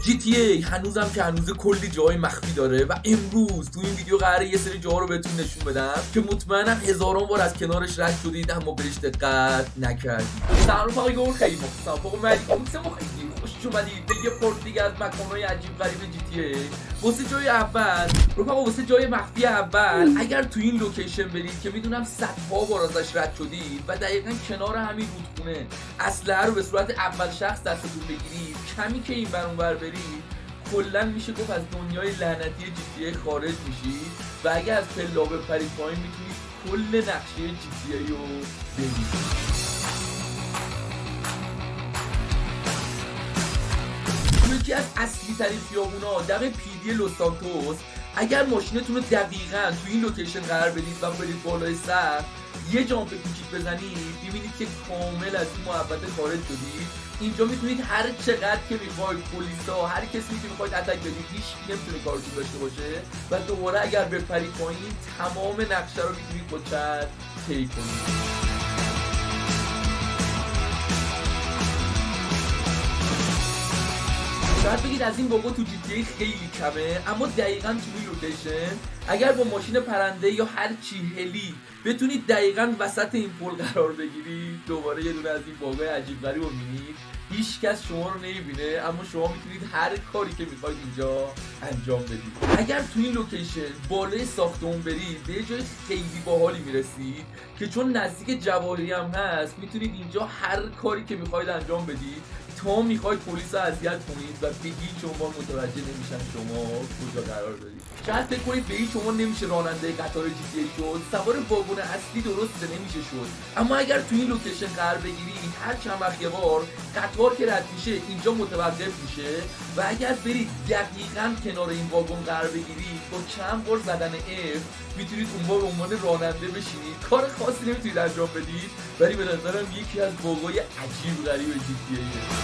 GTA هنوزم که هنوز کلی جای مخفی داره و امروز تو این ویدیو قراره یه سری جاها رو بهتون نشون بدم که مطمئنم هزاران بار از کنارش رد شدید اما بهش دقت نکردید. سلام رفقا، یه خیلی مخلصم. فوق خیلی خوش اومدید به یه پورت دیگه از مکان‌های عجیب غریب GTA. واسه جای اول رفقا، واسه جای مخفی اول اگر تو این لوکیشن برید که میدونم صدها بار ازش رد شدید و دقیقاً کنار همین رودخونه اسلحه رو به صورت اول شخص دستتون بگیرید، کمی که این ور اون ور برید کلا میشه گفت از دنیای لعنتی GTA خارج میشید و اگر از پلا بپرید پایین میتونید کل نقشه GTA رو ببینید. یکی از اصلی ترین خیابونا دم پیدی لس سانتوس، اگر ماشینتون رو دقیقاً تو این لوکیشن قرار بدید و برید بالای سقف یه جامپ کوچیک بزنید میبینید که کامل از این محوطه خارج شدید. اینجا میتونید هر چقدر که میخواید پلیسا هر کسی که میخواید اتک بدید هیچ کی نمیتونه کارتون داشته باشه و دوباره اگر بپرید پایین تمام نقشه رو میتونید با چت طی کنید. شاید بگید از این باگا تو GTA خیلی کمه، اما دقیقاً تو این لوکیشن اگر با ماشین پرنده یا هر چی هلی بتونید دقیقاً وسط این پل قرار بگیرید دوباره یه دونه از این باگای عجیب غریب رو میبینید. هیچ کس شما رو نمیبینه اما شما میتونید هر کاری که میخواید اینجا انجام بدید. اگر تو این لوکیشن بالای ساختمون برید به یه جای خیلی باحالی میرسید که چون نزدیک جواهری هم هست میتونید اینجا هر کاری که میخواید انجام بدید تا میخواید پلیس رو اذیت کنید و به هیچ عنوان متوجه نمیشن شما کجا قرار دارید. شاید فکر کنید به هیچ عنوان نمیشه راننده قطار GTA شد، سوار واگن اصلی درسته نمیشه شد، اما اگر تو این لوکیشن قرار بگیرید هر چند وقت یه بار قطار که رد میشه اینجا متوقف میشه و اگر برید دقیقاً کنار این واگن قرار بگیرید با چند بار زدن F میتونید اونجا به عنوان راننده بشینید. کار خاصی نمیتونید انجام بدید ولی به نظرم یکی از باگای عجیب غریب GTA.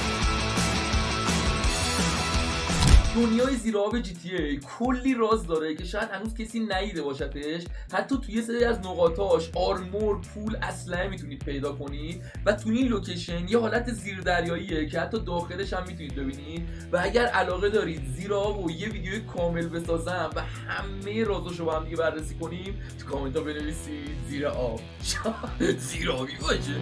دنیای زیر آب GTA کلی راز داره که شاید هنوز کسی ندیده باشدش. حتی توی یه سری از نقاطاش آرمور، پول، اسلحه میتونید پیدا کنید و تو این لوکیشن یه حالت زیردریاییه که حتی داخلش هم میتونید ببینید و اگر علاقه دارید زیر آب و یه ویدیو کامل بسازم و همه رازاشو با هم دیگه بررسی کنیم تو کامنت ها بنویسید زیر آب. زیر آبی باشه.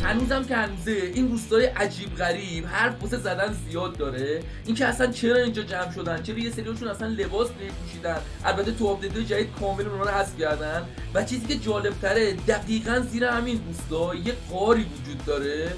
هنوزم که هنوزه این روستای عجیب غریب حرف واسه زدن زیاد داره. اینکه اصلا چرا اینجا جمع شدن، چرا یه سریاشون اصلا لباس نمی‌پوشیدن، البته تو آپدیت‌های جدید کامل اونها رو حذف کردن و چیزی که جالب‌تره دقیقاً زیر همین روستا یه غاری وجود داره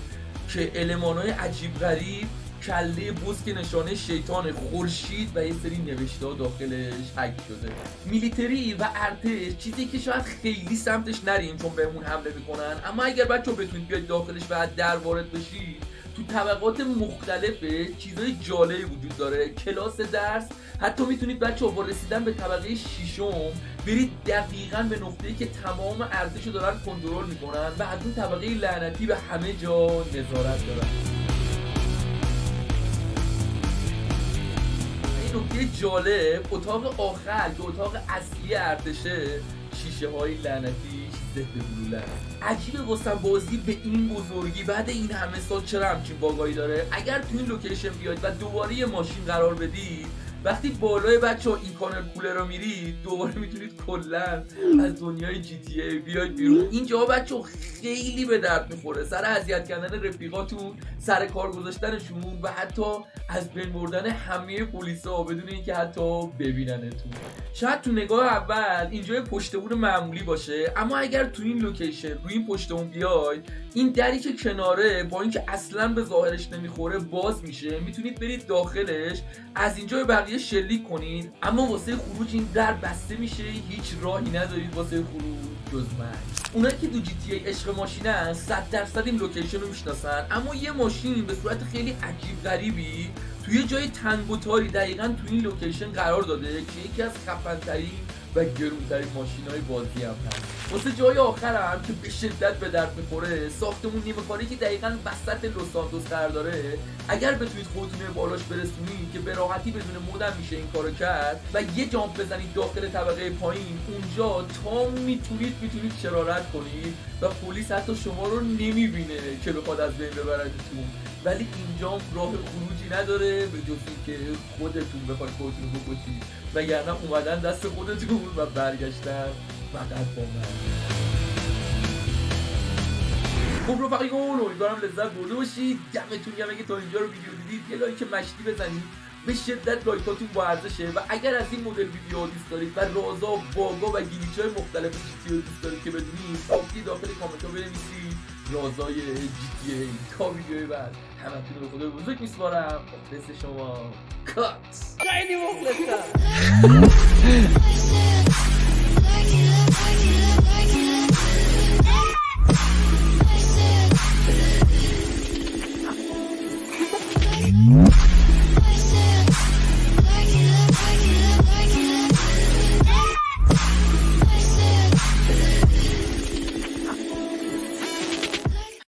که المان‌های عجیب غریب، کله بز که نشانه شیطان، خورشید و یه سری نوشته‌ها داخلش حک شده. میلیتری و ارتش چیزی که شاید خیلی سمتش نریم چون بهمون حمله میکنن، اما اگر بچه‌ها بتونید بیاید داخلش و در وارد بشید تو طبقات مختلف چیزای جالبی وجود داره. کلاس درس، حتی میتونید بچه‌ها با رسیدن به طبقه ششم برید دقیقاً به نقطه‌ای که تمام ارتشو دارن کنترل میکنن و از اون طبقه لعنتی به همه جا نظارت دارن. نکته جالب اتاق آخر که اتاق اصلی ارتشه شیشه های لعنتی ضد بلوله. عجیبه واسم بازی به این بزرگی بعد این همه سال چرا همچین باگایی داره. اگر تو این لوکیشن بیاید و دوباره یه ماشین قرار بدید وقتی بالای بچه ها این کانال کوله رو میرید دوباره میتونید کلن از دنیای GTA بیاید بیرون. اینجا بچه ها خیلی به درد میخوره سر اذیت کردن رفیقاتون، سر کار گذاشتنشون و حتی از بین بردن همه پلیسا بدون اینکه حتی ببیننتون. شاید تو نگاه اول اینجا پشت بون معمولی باشه، اما اگر تو این لوکیشن روی این پشت بون بیاید این دری که کناره با اینکه اصلا به ظاهرش نمیخوره باز میشه، میتونید برید داخلش از اینجا به بقیه شلیک کنید، اما واسه خروج این در بسته میشه، هیچ راهی ندارید واسه خروج جز مرگ. اونایی که تو GTA عشق ماشینن 100% این لوکیشن رو میشناسن، اما یه ماشین به صورت خیلی عجیب غریبی توی جای تنگ و تاری دقیقاً تو این لوکیشن قرار داده که یکی از خفن‌ترین و گرونترین ماشینای بازی هم هست. واسه جای آخرم که به شدت به درد میخوره، ساختمون نیمه کاری که دقیقاً وسط لس سانتوس قرار داره، اگر بتونید خودتون به بالاش برسونید که به راحتی بدون مودم میشه این کارو کرد و یه جامپ بزنید داخل طبقه پایین، اونجا تا میتونید شرارت کنید و پلیس حتی شما رو نمیبینه که بخواد از بین ببردتون. ولی اینجا راه خروجی نداره به جز اینکه خودتون بخواید خودتون رو بکشید، وگرنه اومدن دست خودتون و برگشتن فقط با من. خب رفقیان، امیدوارم لذت برده باشید. دمتون گرم اگه تا اینجا رو ویدیو دیدید یه لایک مشتی بزنید، به شدت لایکاتون با ارزشه. و اگر از این مدل ویدیوها دوست دارید و رازا، باگا و گلیچ‌های مختلف GTA رو دوست دارید که بدونید، صافی داخل کامنت‌ها بنویسید رازای GTA تا ویدیوی بعد. همتون رو به خدای بزرگ میسپارم. مخلص شما. کات. خیلی مخلصم.